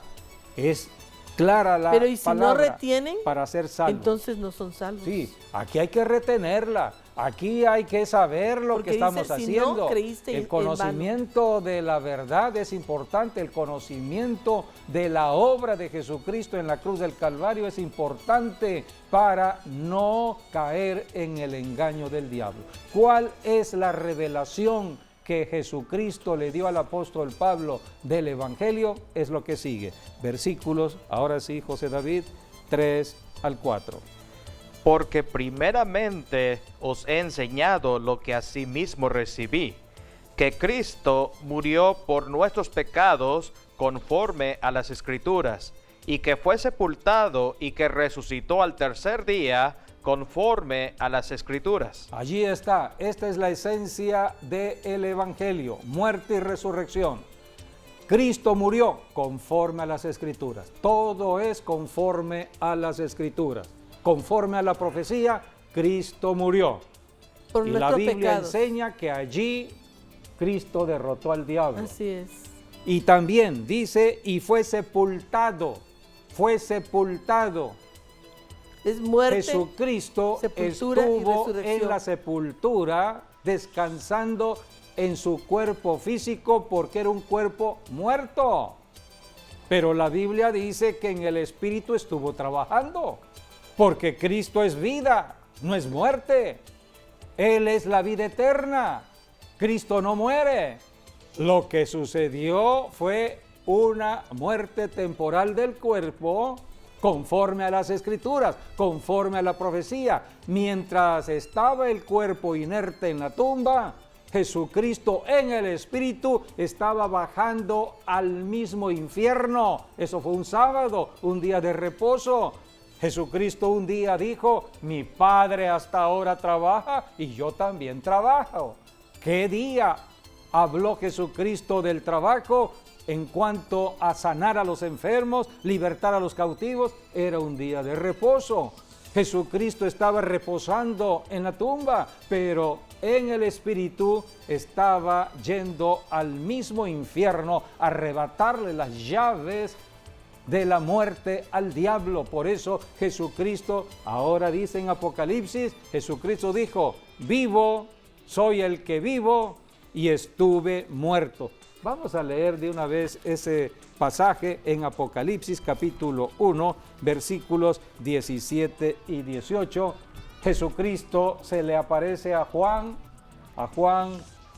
Es clara la palabra. Pero ¿y si no retienen? Para ser salvos. Entonces no son salvos. Sí, aquí hay que retenerla. Aquí hay que saber lo que estamos haciendo. No creíste el conocimiento de la verdad es importante. El conocimiento de la obra de Jesucristo en la cruz del Calvario es importante para no caer en el engaño del diablo. ¿Cuál es la revelación que Jesucristo le dio al apóstol Pablo del Evangelio? Es lo que sigue. Versículos, ahora sí, José David, 3 al 4. Porque primeramente os he enseñado lo que asimismo recibí, que Cristo murió por nuestros pecados conforme a las Escrituras, y que fue sepultado y que resucitó al tercer día conforme a las Escrituras. Allí está, esta es la esencia del Evangelio, muerte y resurrección. Cristo murió conforme a las Escrituras, todo es conforme a las Escrituras. Conforme a la profecía, Cristo murió. Por y la Biblia pecados. Enseña que allí Cristo derrotó al diablo. Así es. Y también dice, y fue sepultado. Fue sepultado. Es muerte, Jesucristo sepultura estuvo y resurrección. en la sepultura, descansando en su cuerpo físico, porque era un cuerpo muerto. Pero la Biblia dice que en el Espíritu estuvo trabajando. Porque Cristo es vida, no es muerte. Él es la vida eterna. Cristo no muere. Lo que sucedió fue una muerte temporal del cuerpo conforme a las Escrituras, conforme a la profecía. Mientras estaba el cuerpo inerte en la tumba, Jesucristo en el Espíritu estaba bajando al mismo infierno. Eso fue un sábado, un día de reposo. Jesucristo un día dijo: mi Padre hasta ahora trabaja y yo también trabajo. ¿Qué día habló Jesucristo del trabajo? En cuanto a sanar a los enfermos, libertar a los cautivos, era un día de reposo. Jesucristo estaba reposando en la tumba, pero en el Espíritu estaba yendo al mismo infierno a arrebatarle las llaves de la muerte al diablo. Por eso Jesucristo, ahora dice en Apocalipsis, Jesucristo dijo: vivo, soy el que vivo y estuve muerto. Vamos a leer de una vez ese pasaje en Apocalipsis capítulo 1, versículos 17 y 18. Jesucristo se le aparece a Juan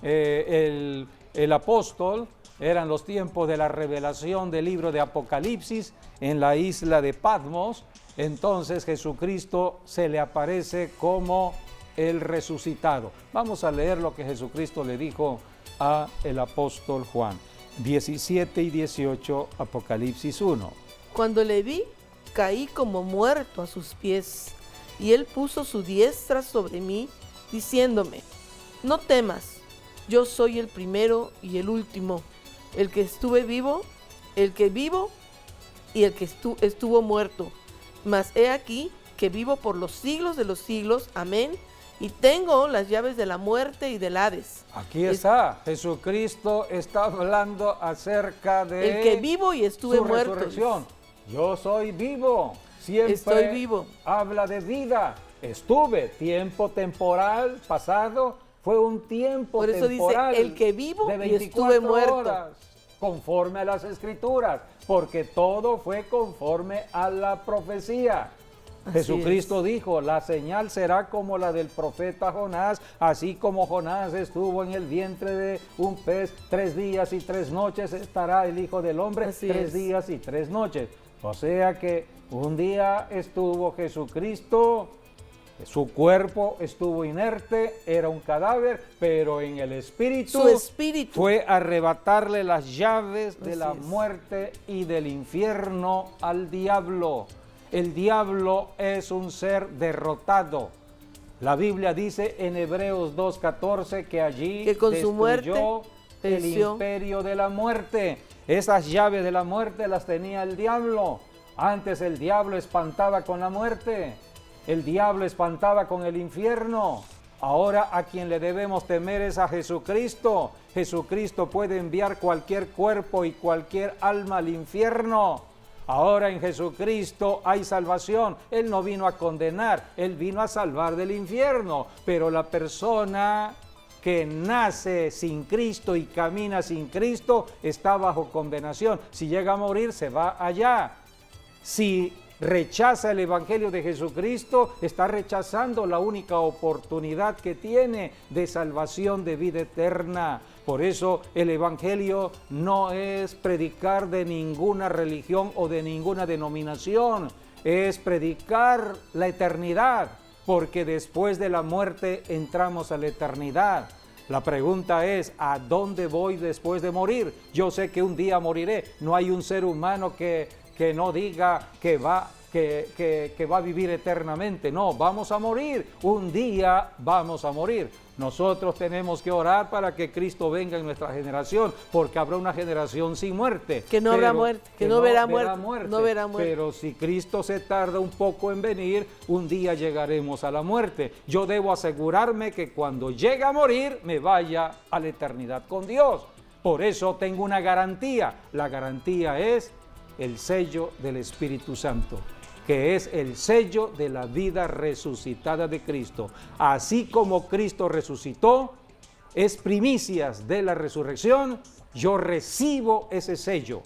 el apóstol. Eran los tiempos de la revelación del libro de Apocalipsis en la isla de Patmos. Entonces Jesucristo se le aparece como el resucitado. Vamos a leer lo que Jesucristo le dijo a el apóstol Juan. 17 y 18, Apocalipsis 1. Cuando le vi, caí como muerto a sus pies, y él puso su diestra sobre mí, diciéndome: no temas, yo soy el primero y el último, el que estuve vivo, el que vivo y el que estuvo muerto. Mas he aquí que vivo por los siglos de los siglos. Amén. Y tengo las llaves de la muerte y del Hades. Aquí está, Jesucristo está hablando acerca de el que vivo y estuve su muerto. Resurrección. Yo soy vivo, siempre estoy vivo. Habla de vida. Estuve, tiempo temporal, pasado, fue un tiempo por eso temporal. Dice, el que vivo de y estuve muerto. Horas, conforme a las Escrituras, porque todo fue conforme a la profecía. Así Jesucristo dijo: la señal será como la del profeta Jonás, así como Jonás estuvo en el vientre de un pez 3 días y 3 noches, estará el Hijo del Hombre 3 días y 3 noches. O sea que un día estuvo Jesucristo, su cuerpo estuvo inerte, era un cadáver, pero en el Espíritu, su espíritu fue a arrebatarle las llaves de la es. muerte y del infierno al diablo. El diablo es un ser derrotado. La Biblia dice en Hebreos 2:14 que allí que con destruyó su muerte el imperio de la muerte. Esas llaves de la muerte las tenía el diablo. Antes el diablo espantaba con la muerte. El diablo espantaba con el infierno. Ahora a quien le debemos temer es a Jesucristo. Jesucristo puede enviar cualquier cuerpo y cualquier alma al infierno. Ahora en Jesucristo hay salvación. Él no vino a condenar, Él vino a salvar del infierno. Pero la persona que nace sin Cristo y camina sin Cristo está bajo condenación. Si llega a morir, se va allá. Si rechaza el Evangelio de Jesucristo, está rechazando la única oportunidad que tiene de salvación, de vida eterna. Por eso el Evangelio no es predicar de ninguna religión o de ninguna denominación, es predicar la eternidad, porque después de la muerte entramos a la eternidad. La pregunta es: ¿a dónde voy después de morir? Yo sé que un día moriré. No hay un ser humano que no diga que va a vivir eternamente. No, vamos a morir. Un día vamos a morir. Nosotros tenemos que orar para que Cristo venga en nuestra generación, porque habrá una generación sin muerte. Que no habrá muerte, que no verá muerte. No verá muerte. Pero si Cristo se tarda un poco en venir, un día llegaremos a la muerte. Yo debo asegurarme que cuando llegue a morir, me vaya a la eternidad con Dios. Por eso tengo una garantía. La garantía es el sello del Espíritu Santo, que es el sello de la vida resucitada de Cristo. Así como Cristo resucitó, es primicias de la resurrección, yo recibo ese sello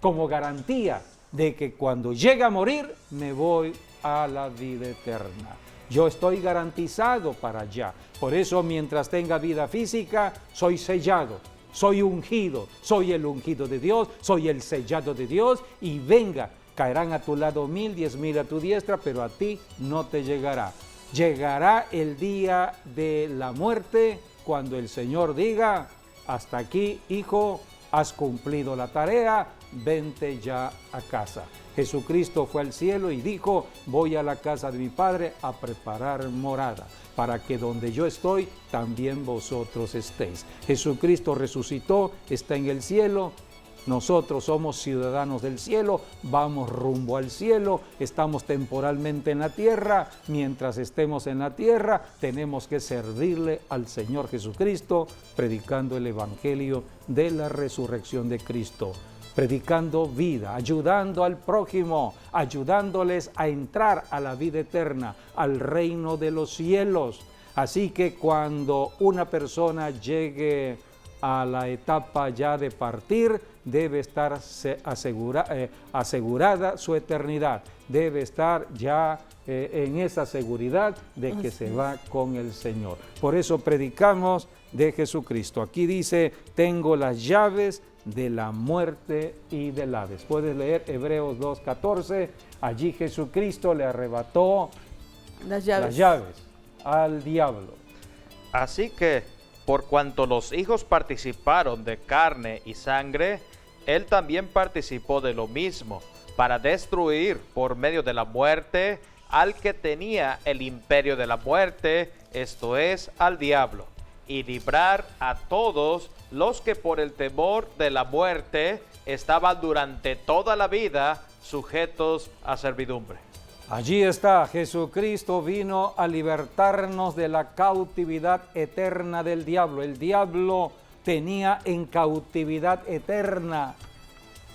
como garantía de que cuando llegue a morir, me voy a la vida eterna. Yo estoy garantizado para allá. Por eso, mientras tenga vida física, soy sellado, soy ungido, soy el ungido de Dios, soy el sellado de Dios, y venga, caerán a tu lado 1000, 10,000 a tu diestra, pero a ti no te llegará. Llegará el día de la muerte cuando el Señor diga: hasta aquí, hijo, has cumplido la tarea, vente ya a casa. Jesucristo fue al cielo y dijo: voy a la casa de mi Padre a preparar morada, para que donde yo estoy, también vosotros estéis. Jesucristo resucitó, está en el cielo. Nosotros somos ciudadanos del cielo, vamos rumbo al cielo, estamos temporalmente en la tierra. Mientras estemos en la tierra, tenemos que servirle al Señor Jesucristo, predicando el evangelio de la resurrección de Cristo, predicando vida, ayudando al prójimo, ayudándoles a entrar a la vida eterna, al reino de los cielos. Así que cuando una persona llegue a la etapa ya de partir, debe estar asegurada su eternidad, debe estar ya en esa seguridad de que se va con el Señor. Por eso predicamos de Jesucristo. Aquí dice: tengo las llaves de la muerte y del Hades. Puedes leer Hebreos 2:14. Allí Jesucristo le arrebató las llaves al diablo. Así que, por cuanto los hijos participaron de carne y sangre, él también participó de lo mismo, para destruir por medio de la muerte al que tenía el imperio de la muerte, esto es, al diablo, y librar a todos los que por el temor de la muerte estaban durante toda la vida sujetos a servidumbre. Allí está, Jesucristo vino a libertarnos de la cautividad eterna del diablo. El diablo tenía en cautividad eterna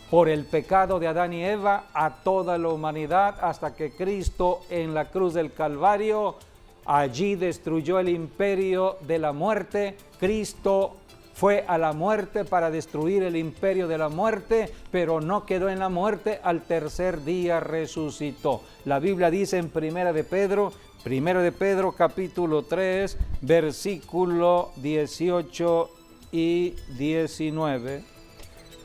por el pecado de Adán y Eva a toda la humanidad, hasta que Cristo en la cruz del Calvario allí destruyó el imperio de la muerte. Cristo fue a la muerte para destruir el imperio de la muerte, pero no quedó en la muerte, al tercer día resucitó. La Biblia dice en Primera de Pedro capítulo 3, versículo 18 y 19.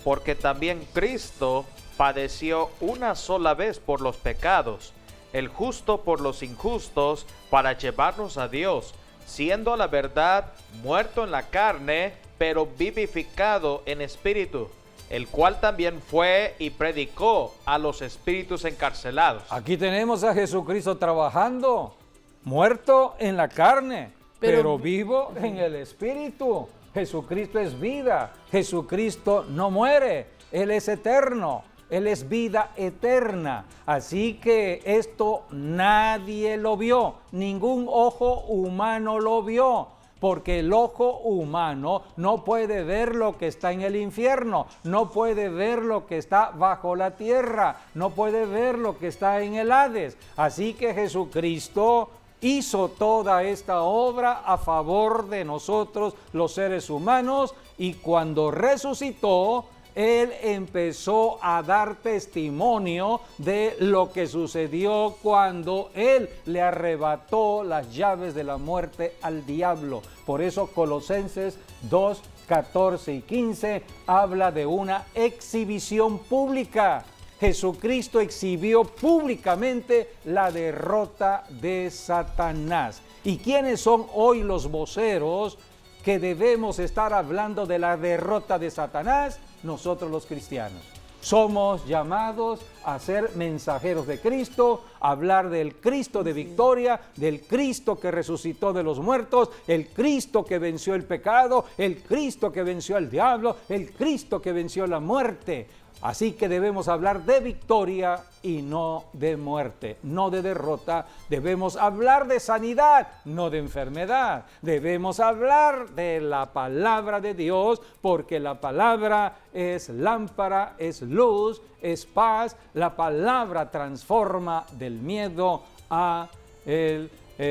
Porque también Cristo padeció una sola vez por los pecados, el justo por los injustos, para llevarnos a Dios, siendo a la verdad muerto en la carne, pero vivificado en espíritu, el cual también fue y predicó a los espíritus encarcelados. Aquí tenemos a Jesucristo trabajando, muerto en la carne, pero vivo en el espíritu. Jesucristo es vida, Jesucristo no muere, Él es eterno, Él es vida eterna. Así que esto nadie lo vio, ningún ojo humano lo vio, porque el ojo humano no puede ver lo que está en el infierno, no puede ver lo que está bajo la tierra, no puede ver lo que está en el Hades. Así que Jesucristo hizo toda esta obra a favor de nosotros, los seres humanos, y cuando resucitó, Él empezó a dar testimonio de lo que sucedió cuando Él le arrebató las llaves de la muerte al diablo. Por eso Colosenses 2, 14 y 15 habla de una exhibición pública. Jesucristo exhibió públicamente la derrota de Satanás. ¿Y quiénes son hoy los voceros que debemos estar hablando de la derrota de Satanás? Nosotros los cristianos. Somos llamados a ser mensajeros de Cristo, a hablar del Cristo de victoria, del Cristo que resucitó de los muertos, el Cristo que venció el pecado, el Cristo que venció al diablo, el Cristo que venció la muerte. Así que debemos hablar de victoria y no de muerte, no de derrota. Debemos hablar de sanidad, no de enfermedad. Debemos hablar de la palabra de Dios, porque la palabra es lámpara, es luz, es paz. La palabra transforma del miedo a la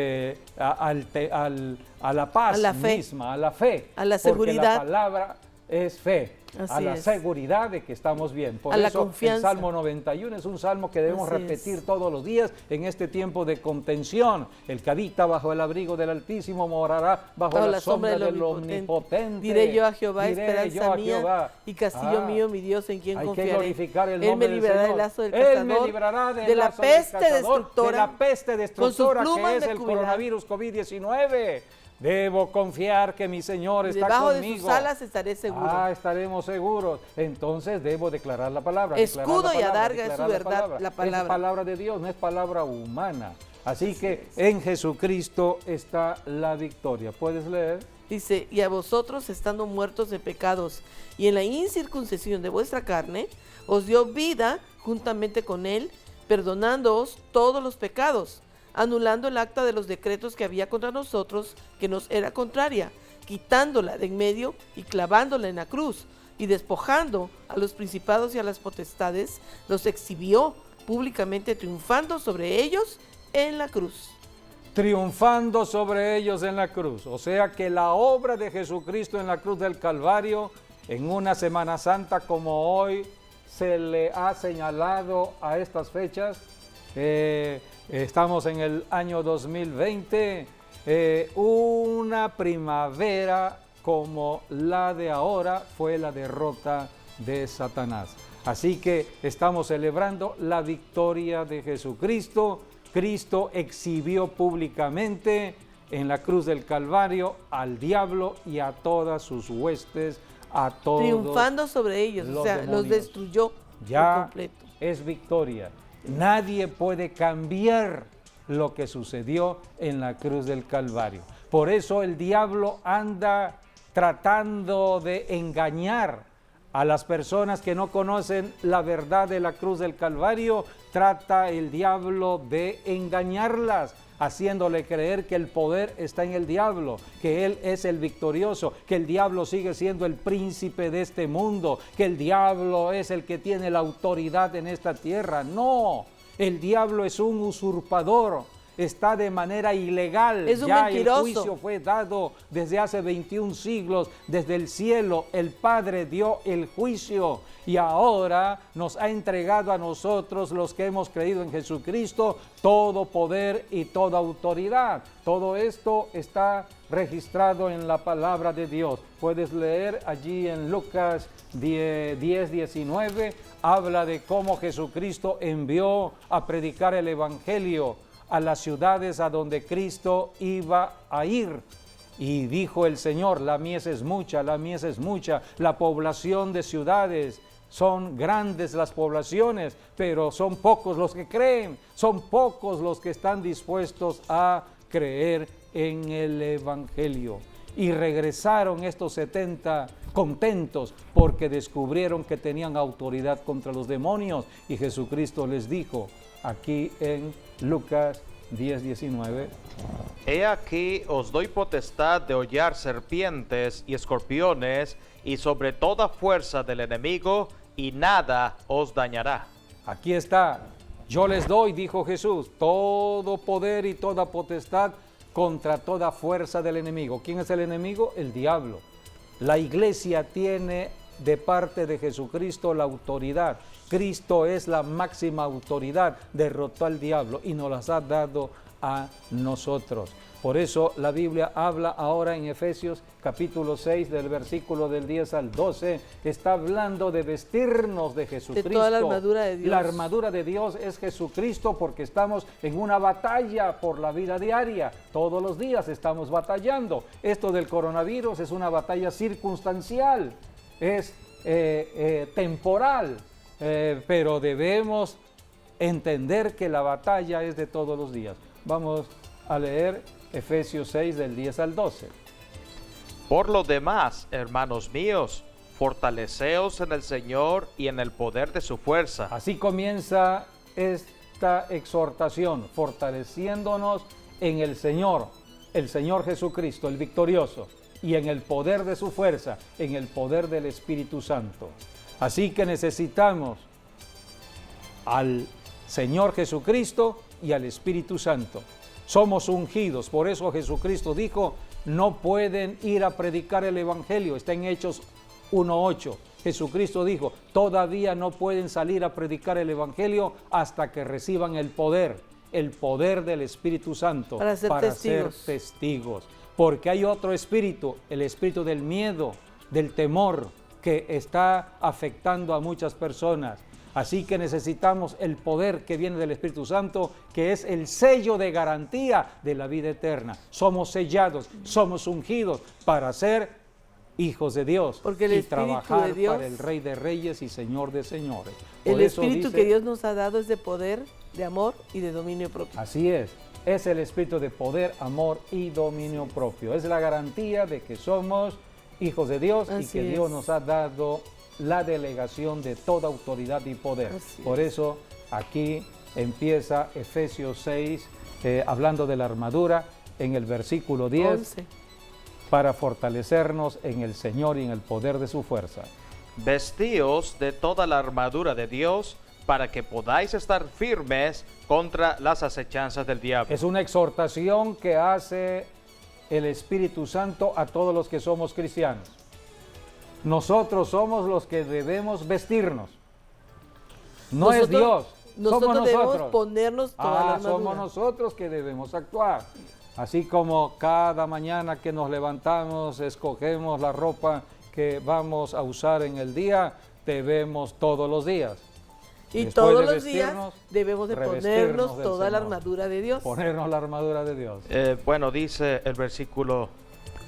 paz, a la fe misma, a la fe. A la seguridad. Porque la palabra es fe, Así a la es. seguridad de que estamos bien. Por A la eso confianza. el Salmo 91 es un salmo que debemos Así repetir es. todos los días en este tiempo de contención. El que habita bajo el abrigo del Altísimo morará bajo la sombra del Omnipotente. Diré yo a Jehová, Diré esperanza yo a mía Jehová. y castillo Ah, mío, mi Dios, en quien hay que confiaré. glorificar el Él nombre me del librará del Señor. lazo del Él me cazador, librará del de la lazo del peste cazador, destructora. de la peste destructora Con sus plumas que es me el cubrirá. coronavirus COVID-19. Debo confiar que mi Señor Y está debajo conmigo. de sus alas estaré seguro. Ah, estaremos seguros. Entonces debo declarar la palabra. Escudo declarar la y palabra, adarga es su declarar verdad, la palabra. Es palabra de Dios, no es palabra humana. Así que en Jesucristo está la victoria. ¿Puedes leer? Dice, y a vosotros, estando muertos de pecados y en la incircuncisión de vuestra carne, os dio vida juntamente con él, perdonándoos todos los pecados, anulando el acta de los decretos que había contra nosotros, que nos era contraria, quitándola de en medio y clavándola en la cruz, y despojando a los principados y a las potestades, los exhibió públicamente, triunfando sobre ellos en la cruz. Triunfando sobre ellos en la cruz. O sea que la obra de Jesucristo en la cruz del Calvario, en una Semana Santa como hoy se le ha señalado a estas fechas, estamos en el año 2020, una primavera como la de ahora fue la derrota de Satanás. Así que estamos celebrando la victoria de Jesucristo. Cristo exhibió públicamente en la cruz del Calvario al diablo y a todas sus huestes, a todos. Triunfando sobre ellos, o sea, demonios. los destruyó por Ya completo. es victoria. Nadie puede cambiar lo que sucedió en la cruz del Calvario. Por eso el diablo anda tratando de engañar a las personas que no conocen la verdad de la cruz del Calvario. Trata el diablo de engañarlas, haciéndole creer que el poder está en el diablo, que él es el victorioso, que el diablo sigue siendo el príncipe de este mundo, que el diablo es el que tiene la autoridad en esta tierra. No, el diablo es un usurpador. Está de manera ilegal. Es un ya mentiroso. el juicio fue dado desde hace 21 siglos, desde el cielo. El Padre dio el juicio y ahora nos ha entregado a nosotros, los que hemos creído en Jesucristo, todo poder y toda autoridad. Todo esto está registrado en la palabra de Dios. Puedes leer allí en Lucas 10:19, habla de cómo Jesucristo envió a predicar el Evangelio a las ciudades a donde Cristo iba a ir. Y dijo el Señor, la mies es mucha, la mies es mucha, la población de ciudades, son grandes las poblaciones, pero son pocos los que creen, son pocos los que están dispuestos a creer en el Evangelio. Y regresaron estos 70 contentos porque descubrieron que tenían autoridad contra los demonios. Y Jesucristo les dijo, aquí en Lucas 10:19. He aquí os doy potestad de hollar serpientes y escorpiones y sobre toda fuerza del enemigo, y nada os dañará. Aquí está, yo les doy, dijo Jesús, todo poder y toda potestad contra toda fuerza del enemigo. ¿Quién es el enemigo? El diablo. La iglesia tiene de parte de Jesucristo la autoridad. Cristo es la máxima autoridad, derrotó al diablo y nos las ha dado a nosotros. Por eso la Biblia habla ahora en Efesios capítulo 6 del versículo del 10 al 12, está hablando de vestirnos de Jesucristo. De toda la armadura de Dios. La armadura de Dios es Jesucristo porque estamos en una batalla por la vida diaria. Todos los días estamos batallando. Esto del coronavirus es una batalla circunstancial, es temporal, pero debemos entender que la batalla es de todos los días. Vamos a leer Efesios 6 del 10 al 12. Por lo demás, hermanos míos, fortaleceos en el Señor y en el poder de su fuerza. Así comienza esta exhortación, fortaleciéndonos en el Señor Jesucristo, el victorioso, y en el poder de su fuerza, en el poder del Espíritu Santo. Así que necesitamos al Señor Jesucristo y al Espíritu Santo. Somos ungidos, por eso Jesucristo dijo, no pueden ir a predicar el Evangelio. Está en Hechos 1:8. Jesucristo dijo, todavía no pueden salir a predicar el Evangelio hasta que reciban el poder del Espíritu Santo para ser testigos. Porque hay otro espíritu, el espíritu del miedo, del temor, que está afectando a muchas personas. Así que necesitamos el poder que viene del Espíritu Santo, que es el sello de garantía de la vida eterna. Somos sellados, somos ungidos para ser hijos de Dios y trabajar de Dios, para el Rey de Reyes y Señor de Señores. El Espíritu que Dios nos ha dado es de poder, de amor y de dominio propio. Así es el Espíritu de poder, amor y dominio propio. Es la garantía de que somos hijos de Dios y que Dios nos ha dado la delegación de toda autoridad y poder. Por eso aquí empieza Efesios 6, hablando de la armadura, en el versículo 10, 11. Para fortalecernos en el Señor y en el poder de su fuerza. Vestíos de toda la armadura de Dios para que podáis estar firmes contra las acechanzas del diablo. Es una exhortación que hace el Espíritu Santo a todos los que somos cristianos. Nosotros somos los que debemos vestirnos. No es Dios, somos nosotros. Debemos ponernos toda la armadura. Somos nosotros que debemos actuar. Así como cada mañana que nos levantamos, escogemos la ropa que vamos a usar en el día, debemos todos los días. Y todos los días debemos de ponernos toda la armadura de Dios. Ponernos la armadura de Dios. Bueno, dice el versículo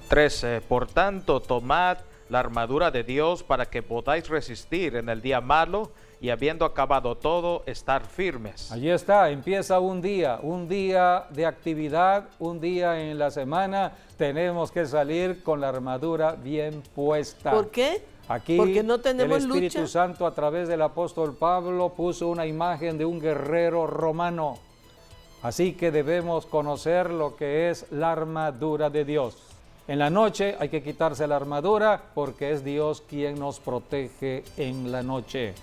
13, por tanto, tomad la armadura de Dios para que podáis resistir en el día malo y habiendo acabado todo, estar firmes. Allí está, empieza un día de actividad, un día en la semana, tenemos que salir con la armadura bien puesta. ¿Por qué? Aquí porque no tenemos el Espíritu Santo a través del apóstol Pablo puso una imagen de un guerrero romano. Así que debemos conocer lo que es la armadura de Dios. En la noche hay que quitarse la armadura porque es Dios quien nos protege en la noche.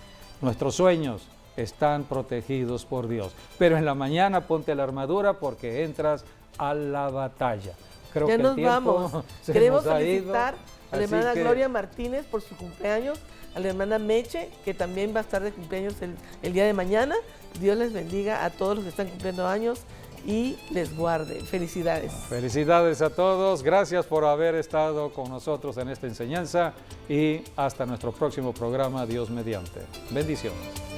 Nuestros sueños están protegidos por Dios. Pero en la mañana ponte la armadura porque entras a la batalla. Creo ya que nos vamos. Queremos felicitar a la hermana Gloria Martínez por su cumpleaños, a la hermana Meche, que también va a estar de cumpleaños el día de mañana. Dios les bendiga a todos los que están cumpliendo años y les guarde. Felicidades. Felicidades a todos. Gracias por haber estado con nosotros en esta enseñanza y hasta nuestro próximo programa, Dios mediante. Bendiciones.